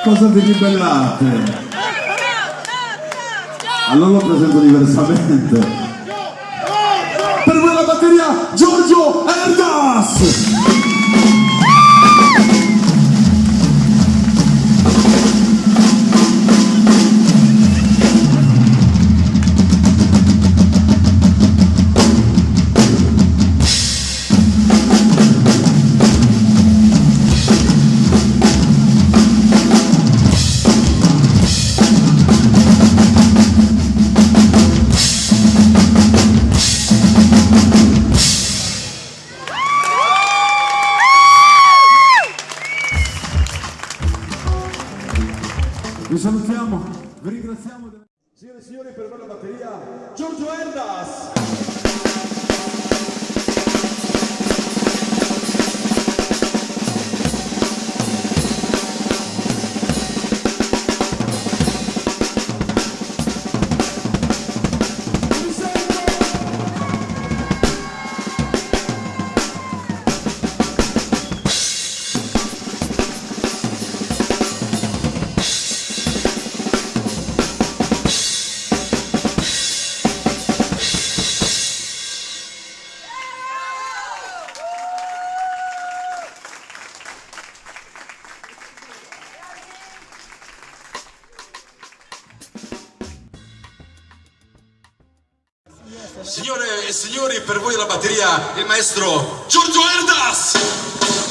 Cosa vi ribellate? Allora lo presento diversamente. Per voi la batteria Giorgio Erdas! Vi salutiamo, vi ringraziamo. Signore e signori, per voi la batteria Giorgio Erdas! Signore e signori, per voi la batteria il maestro Giorgio Erdas!